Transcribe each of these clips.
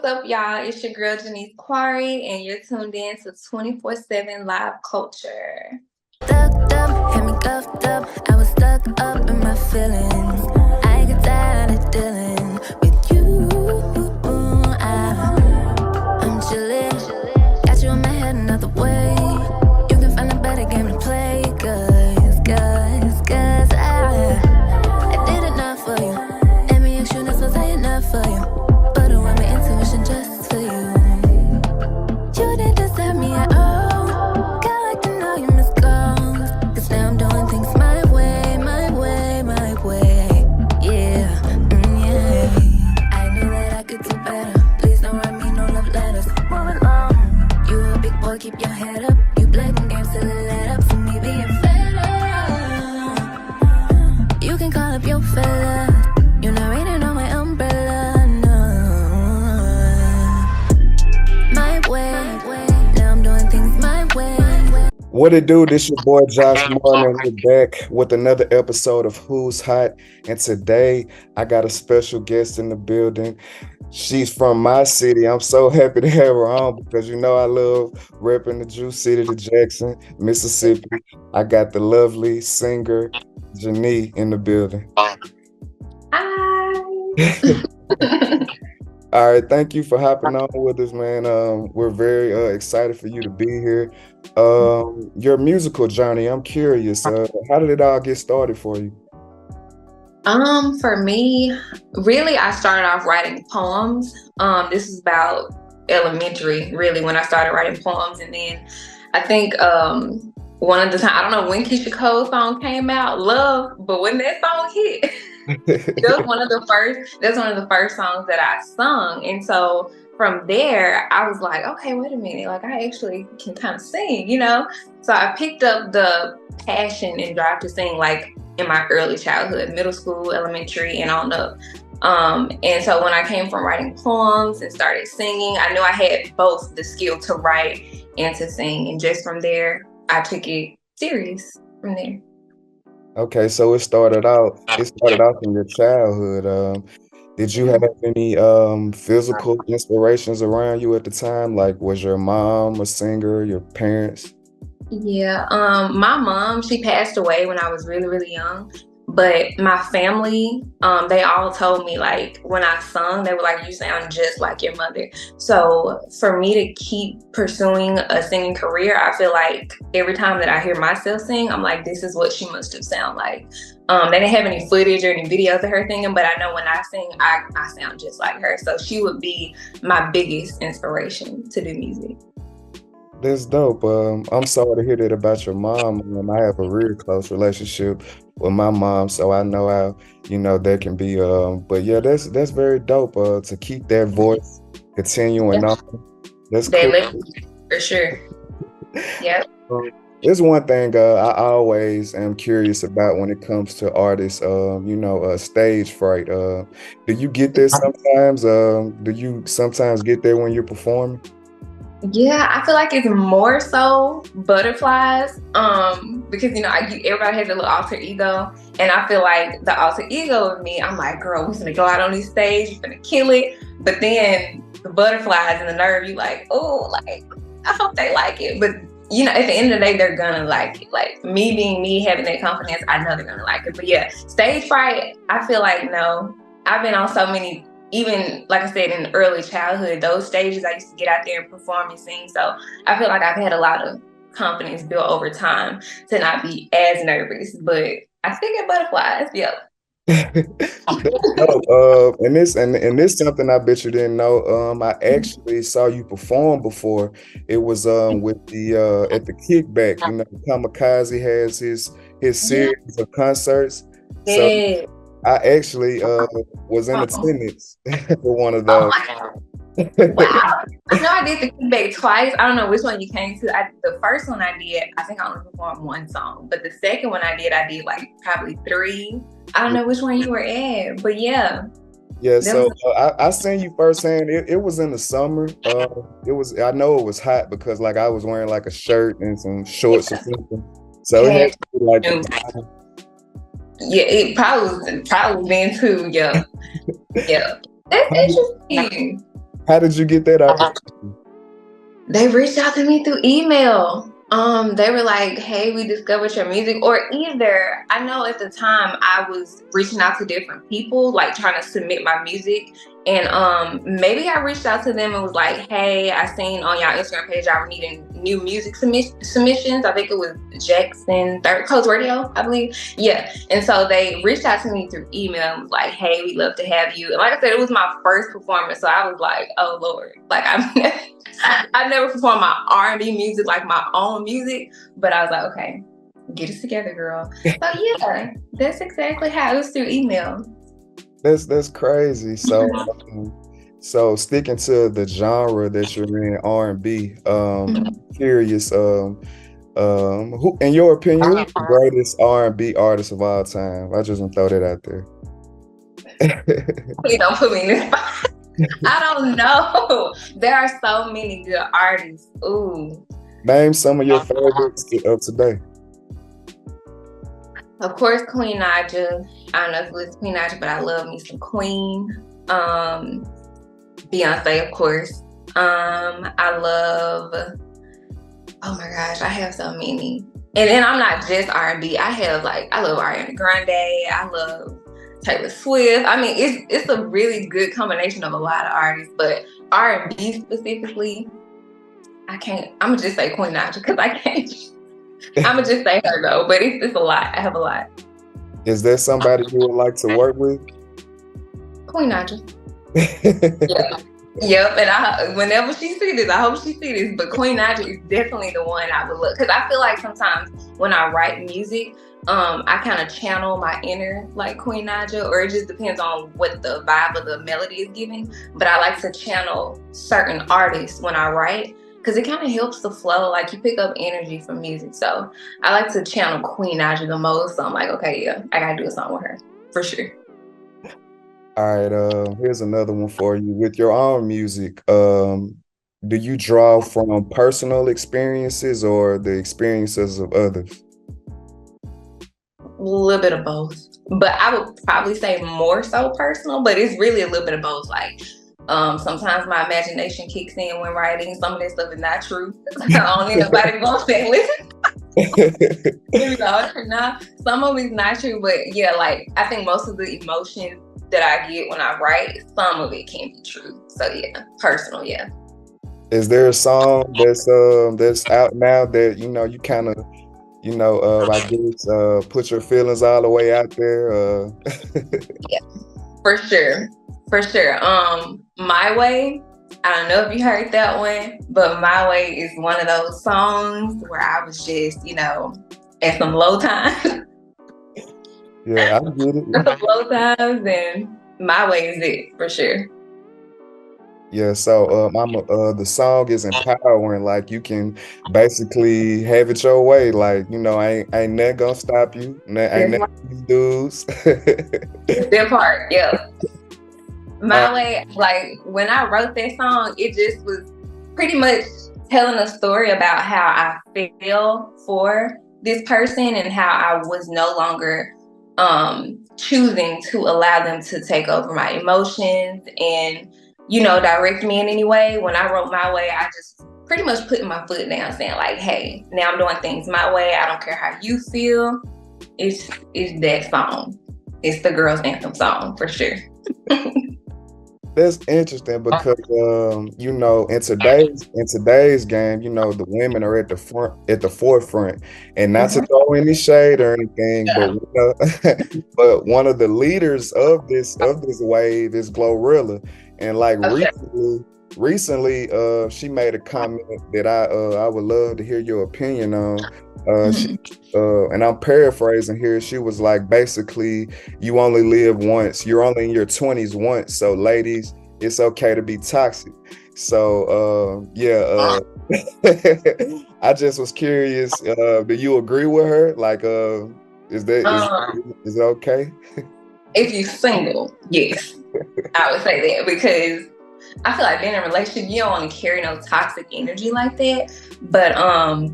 what's up, y'all? It's your girl, Janice Quari, and you're tuned in to 24/7 Live Culture. Stuck up, had me cuffed up. I was stuck up in my feelings. I get tired of dealing with you. I'm chillin', got you in my head another way. You can find a better game to play, cause I did enough for you. Let me ask you, this was I enough for you? But I want my intuition just for you. You didn't deserve me at all. Girl, like to know you miss calls. Cause now I'm doing things my way, my way, my way. Yeah, yeah. I knew that I could do better. Please don't write me no love letters. Move along. You a big boy, keep your head up. You playing games till it let up. For me being fed up. You can call up your fella. You're not raining on my umbrella, no. My way, now I'm doing things my way. What it do? This your boy Josh Moore, and we're back with another episode of Who's Hot. And today I got a special guest in the building. She's from my city. I'm so happy to have her on because you know I love repping the Jew City, the Jackson, Mississippi. I got the lovely singer Janie in the building. Hi. All right, thank you for hopping on with us, man. We're very excited for you to be here. Your musical journey, I'm curious. How did it all get started for you? For me, really, I started off writing poems. This is about elementary, really, when I started writing poems, and then I think one of the time, I don't know when Keisha Cole's song came out, Love, but when that song hit. That was one of the first songs that I sung. And so from there, I was like, okay, wait a minute. Like, I actually can kind of sing, you know? So I picked up the passion and drive to sing, like, in my early childhood, middle school, elementary, and on up. And so when I came from writing poems and started singing, I knew I had both the skill to write and to sing. And just from there, I took it serious from there. Okay, so it started out in your childhood. Did you have any physical inspirations around you at the time? Like, was your mom a singer, your parents? Yeah, my mom, she passed away when I was really, really young. But my family, they all told me, like, when I sung, they were like, you sound just like your mother. So for me to keep pursuing a singing career, I feel like every time that I hear myself sing, I'm like, this is what she must have sound like. They didn't have any footage or any videos of her singing, but I know when I sing, I sound just like her. So she would be my biggest inspiration to do music. That's dope. I'm sorry to hear that about your mom. I have a really close relationship with my mom, so I know how, that can be. But yeah, that's very dope. To keep that voice continuing on. That's They cool. live for sure. Yep. There's one thing I always am curious about when it comes to artists. Stage fright. Do you get this sometimes? Do you sometimes get there when you're performing? Yeah, I feel like it's more so butterflies, because everybody has a little alter ego, and I feel like the alter ego of me, I'm like, girl, we're gonna go out on this stage, we're gonna kill it. But then the butterflies and the nerve, you like, oh, like I hope they like it. But at the end of the day, they're gonna like it. Like me being me, having that confidence, I know they're gonna like it. But yeah, stage fright, I feel like no. I've been on so many. Even, like I said, in early childhood, those stages I used to get out there and perform and sing. So I feel like I've had a lot of confidence built over time to not be as nervous. But I still get butterflies. Yep. And this something I bet you didn't know. I actually saw you perform before. It was with the at the Kickback. Kamikaze has his series of concerts. Yeah. So I actually was in attendance for one of those. Wow. I know I did the Kickback twice. I don't know which one you came to. The first one I did, I think I only performed one song. But the second one I did like probably 3. I don't know which one you were at, but yeah. Yeah, so I seen you firsthand. It was in the summer. I know it was hot because like I was wearing like a shirt and some shorts or something. So it had to be like yeah, it probably then too. Yeah. Yeah. That's interesting. How did you get that opportunity? They reached out to me through email. They were like, "Hey, we discovered your music," or either I know at the time I was reaching out to different people, like trying to submit my music, and maybe I reached out to them and was like, "Hey, I seen on y'all Instagram page y'all were needing new music submissions." I think it was Jackson Third Coast Radio, I believe. Yeah, and so they reached out to me through email and was like, "Hey, we'd love to have you." And like I said, it was my first performance, so I was like, "Oh Lord!" Like I've never performed my R&B music, like my own music, but I was like, okay, get us together, girl. So yeah, that's exactly how it was, through email. That's crazy. So sticking to the genre that you're in, R&B, curious, who, in your opinion, who's the greatest R&B artist of all time? I just want to throw that out there. Please don't put me in this spot. I don't know. There are so many good artists. Ooh. Name some of your favorites of today. Of course, Queen Naija. I don't know if it's Queen Naija, but I love me some Queen. Beyonce, of course. I love, oh my gosh, I have so many. And then I'm not just R&B. I love Ariana Grande. I love Taylor Swift. I mean, it's a really good combination of a lot of artists, but R&B specifically, I'm gonna just say Queen Naija because I can't. I'm gonna just say her though, but it's a lot. I have a lot. Is there somebody you would like to work with? Queen Naija. Yeah. Yep, and whenever she see this, I hope she see this, but Queen Naija is definitely the one I would look, because I feel like sometimes when I write music, I kind of channel my inner like Queen Naija, or it just depends on what the vibe of the melody is giving, but I like to channel certain artists when I write, because it kind of helps the flow, like you pick up energy from music, so I like to channel Queen Naija the most, so I'm like, okay, yeah, I gotta do a song with her, for sure. All right, here's another one for you. With your own music, do you draw from personal experiences or the experiences of others? A little bit of both, but I would probably say more so personal, but it's really a little bit of both. Like, sometimes my imagination kicks in when writing. Some of that stuff is not true. I don't need nobody to go say, listen. Some of it's not true, but yeah, like I think most of the emotions that I get when I write, some of it can be true. So yeah, personal, yeah. Is there a song that's out now that you kind of I guess put your feelings all the way out there? Yeah, for sure. My Way. I don't know if you heard that one, but My Way is one of those songs where I was just, at some low times. Yeah, I get it. Some low times, and My Way is it for sure. Yeah, so the song is empowering. Like you can basically have it your way. Like ain't nothing gonna stop you. Ain't nothing dudes. That part, yeah. My Way, like when I wrote that song, it just was pretty much telling a story about how I feel for this person and how I was no longer choosing to allow them to take over my emotions and direct me in any way. When I wrote My Way, I just pretty much put my foot down, saying like, hey, now I'm doing things my way. I don't care how you feel. It's that song. It's the girls' anthem song for sure. That's interesting because in today's game, the women are at the forefront, and not to throw any shade or anything, but one of the leaders of this wave is Glorilla, and like recently, she made a comment that I would love to hear your opinion on. And I'm paraphrasing here. She was like, basically, you only live once. You're only in your 20s once. So, ladies, it's okay to be toxic. So, I just was curious. Do you agree with her? Like, is it okay? If you're single, yes, I would say that, because I feel like being in a relationship, you don't want to carry no toxic energy like that. But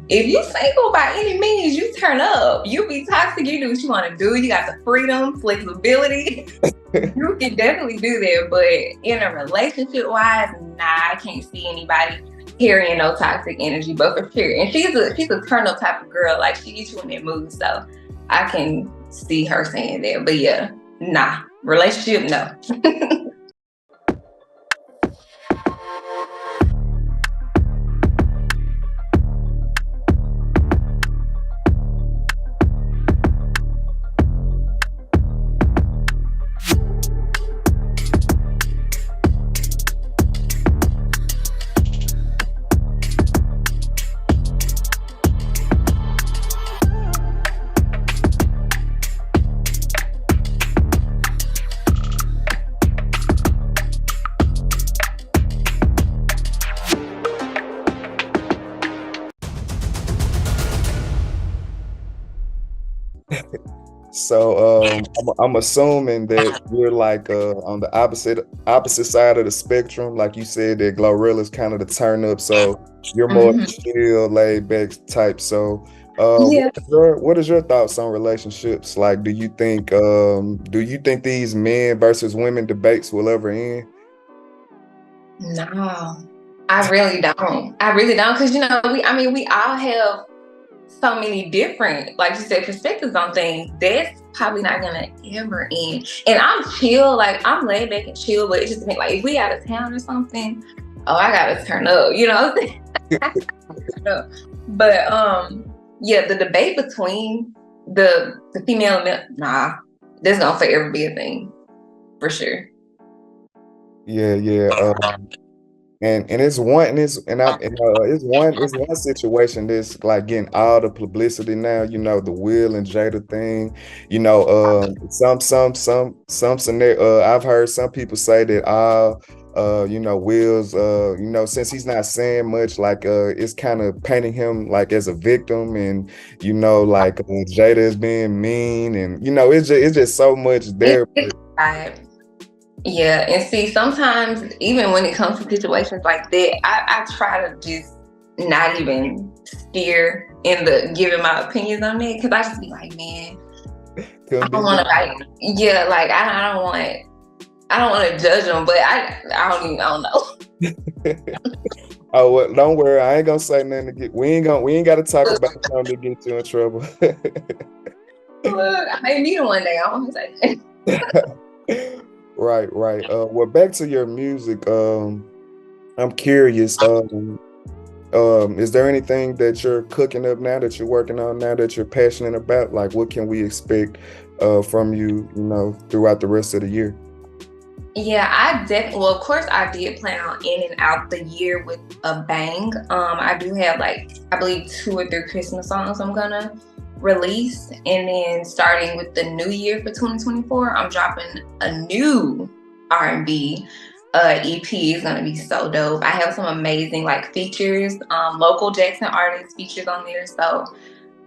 if you single by any means, you turn up. You be toxic, you do what you want to do. You got the freedom, flexibility. You can definitely do that, but in a relationship wise, nah, I can't see anybody carrying no toxic energy. But for sure, and she's a turn up type of girl. Like she gets you in that mood, so I can see her saying that. But yeah, nah, relationship, no. So I'm assuming that you're like on the opposite side of the spectrum. Like you said, that Glorilla's kind of the turn up, so you're more Mhm. chill, laid back type. So Yeah. what is your thoughts on relationships? Like, do you think these men versus women debates will ever end? No, I really don't. I really don't, because we all have so many different, like you said, perspectives on things. That's probably not gonna ever end. And I'm chill, like I'm laid back and chill, but it just means like if we out of town or something, oh, I gotta turn up, you know what I'm saying? I gotta turn up. But yeah, the debate between the female and male, nah, that's gonna forever be a thing for sure. Yeah, yeah. And it's one and it's one situation that's like getting all the publicity now, the Will and Jada thing. Some scenario, I've heard some people say that Will's since he's not saying much, like it's kind of painting him like as a victim, and like Jada is being mean, and it's just so much there. Right. Yeah, and see, sometimes even when it comes to situations like that, I try to just not even steer in the giving my opinions on it, because I just be like, man, I Couldn't don't be want to like, yeah, like I don't want to judge them, but I don't know. Oh, well, don't worry. I ain't gonna say nothing to get. We ain't got to talk about something to get you in trouble. Look, I may meet him one day. I want to say that. Right, right. Well, back to your music. I'm curious. Is there anything that you're cooking up now, that you're working on now, that you're passionate about? Like, what can we expect from you, throughout the rest of the year? Yeah, well, of course, I did plan on ending out the year with a bang. I do have like, I believe 2 or 3 Christmas songs I'm gonna release, and then starting with the new year for 2024, I'm dropping a new R&B EP. Is gonna be so dope. I have some amazing like features, local Jackson artist features on there, so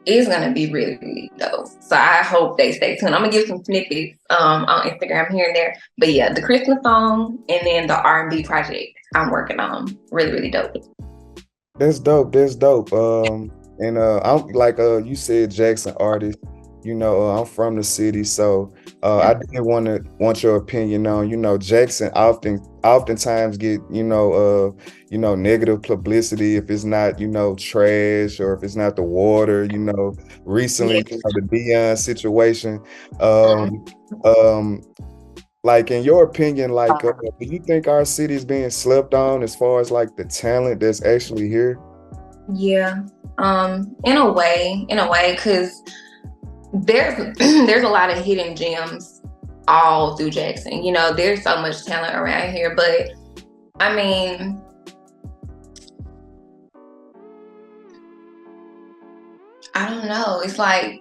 it's gonna be really, really dope. So I hope they stay tuned. I'm gonna give some snippets on Instagram here and there. But yeah, the Christmas song and then the R&B project I'm working on. Really, really dope. That's dope. That's dope. And I'm like you said, Jackson artist. I'm from the city, so I did want your opinion on. Jackson oftentimes get negative publicity if it's not trash, or if it's not the water. Recently, Yeah. the Dion situation. Um, um, like, in your opinion, like, do you think our city is being slept on as far as like the talent that's actually here? Yeah. In a way, because there's a lot of hidden gems all through Jackson. There's so much talent around here, but I mean, I don't know. It's like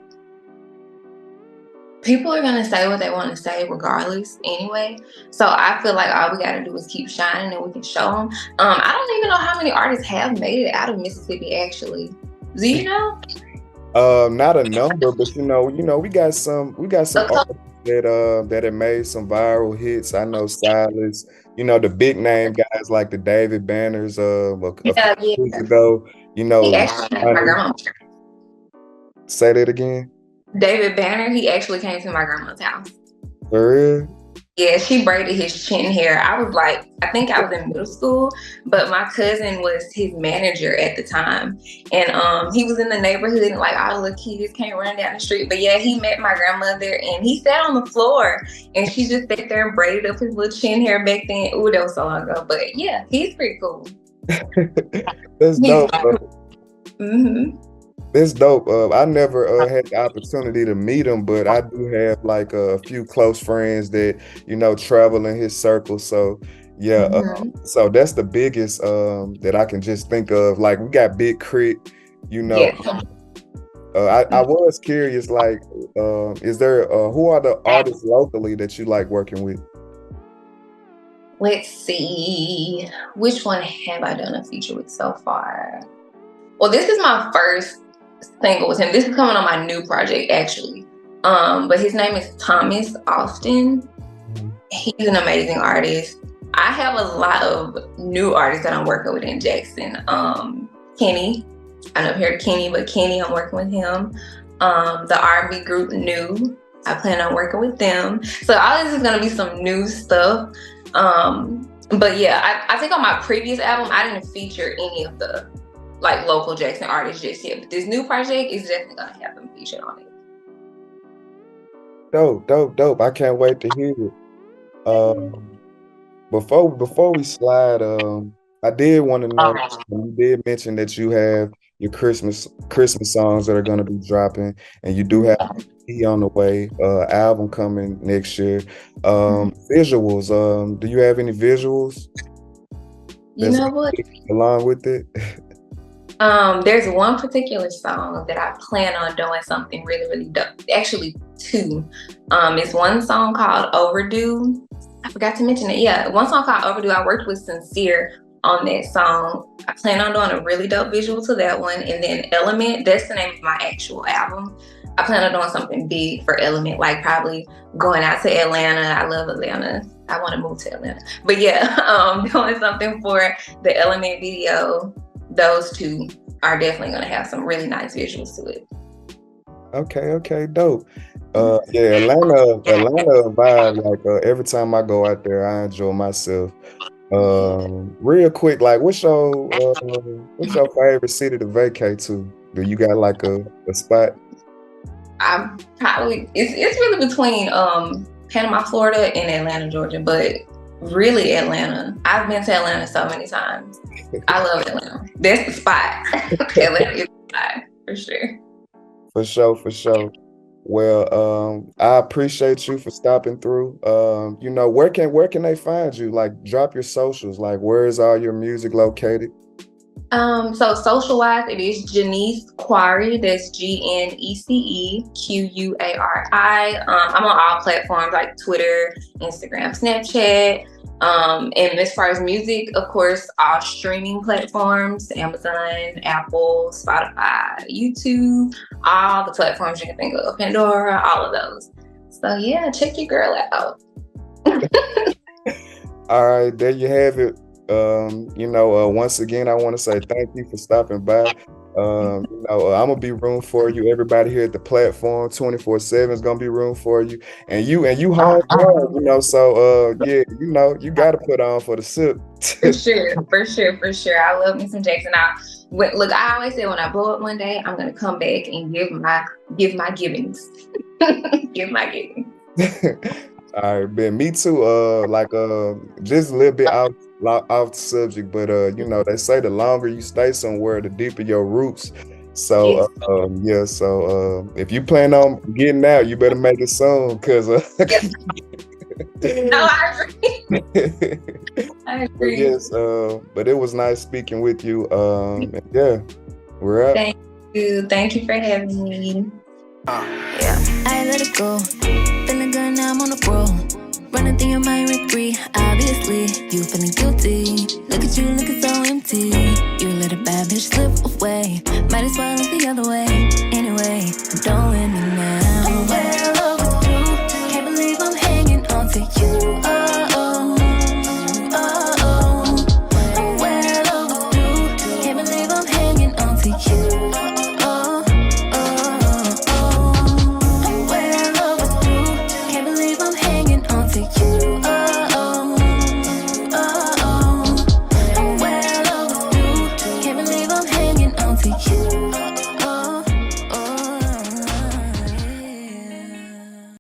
people are gonna say what they want to say regardless anyway. So I feel like all we gotta do is keep shining, and we can show them. I don't even know how many artists have made it out of Mississippi actually. Do you know? Not a number, but we got some Okay. artists that have made some viral hits. I know Silas, the big name guys like the David Banners a few Yeah, yeah. years ago, He actually came to my grandma's. say that again. David Banner, he actually came to my grandma's house. For real? Yeah, she braided his chin hair. I was like, I think I was in middle school, but my cousin was his manager at the time. And he was in the neighborhood and like all the little kids came running down the street. But yeah, he met my grandmother and he sat on the floor and she just sat there and braided up his little chin hair back then. Ooh, that was so long ago. But yeah, he's pretty cool. That's dope. Mm-hmm. That's dope. I never had the opportunity to meet him, but I do have like a few close friends that travel in his circle. So yeah, so that's the biggest that I can just think of. Like we got Big Crit, Yeah. I was curious, like, is there who are the artists locally that you like working with? Let's see. Which one have I done a feature with so far? Well, this is my first single with him. This is coming on my new project, actually. But his name is Thomas Austin. He's an amazing artist. I have a lot of new artists that I'm working with in Jackson. Kenny. I never heard of Kenny, but Kenny, I'm working with him. The R&B group New. I plan on working with them. So all this is gonna be some new stuff. But yeah, I think on my previous album, I didn't feature any of the like local Jackson artists just yet. But this new project is definitely gonna have them featured on it. Dope. I can't wait to hear it. Before we slide, I did want to know, you did mention that you have your Christmas songs that are going to be dropping, and you do have an EP on the way, album coming next year. Visuals, do you have any visuals You know what? along with it? There's one particular song that I plan on doing something really, really dope. Actually, two. It's one song called Overdue. I forgot to mention it. Yeah, one song called Overdue. I worked with Sincere on that song. I plan on doing a really dope visual to that one. And then Element, that's the name of my actual album. I plan on doing something big for Element, like probably going out to Atlanta. I love Atlanta. I want to move to Atlanta. But yeah, doing something for the Element video. Those two are definitely going to have some really nice visuals to it. Okay, dope. Yeah, Atlanta vibe. Like every time I go out there, I enjoy myself. Real quick, like what's your favorite city to vacate to? Do you got like a spot? I'm probably it's really between Panama, Florida, and Atlanta, Georgia, but really Atlanta. I've been to Atlanta so many times. I love Atlanta. That's the spot. Atlanta is the spot for sure. For sure. Well, I appreciate you for stopping through. Where can they find you? Like, drop your socials. Like, where is all your music located? So social wise, it is Janice Quari. That's GNECEQUARI. I'm on all platforms like Twitter, Instagram, Snapchat. And as far as music, of course, all streaming platforms, Amazon, Apple, Spotify, YouTube, all the platforms you can think of, Pandora, all of those. So yeah, check your girl out. All right, there you have it. Once again, I want to say thank you for stopping by. I'm gonna be room for you. Everybody here at the platform, 24/7 is gonna be room for you, and you homegrown, So you gotta put on for the sip. For sure. I love me some Jackson. Look, I always say when I blow up one day, I'm gonna come back and give my givings. Give my givings. All right, Ben. Me too. Just a little bit off subject, but they say the longer you stay somewhere, the deeper your roots. So yes. So if you plan on getting out, you better make it soon, cause yes. No, I agree. I agree. Yes, but it was nice speaking with you. Yeah, we're up. Thank you for having me. Yeah, I let it go. Feeling good now, I'm on the roll. Running through your mind with free. Obviously, you feeling guilty. Look at you looking so empty. You let a bad bitch slip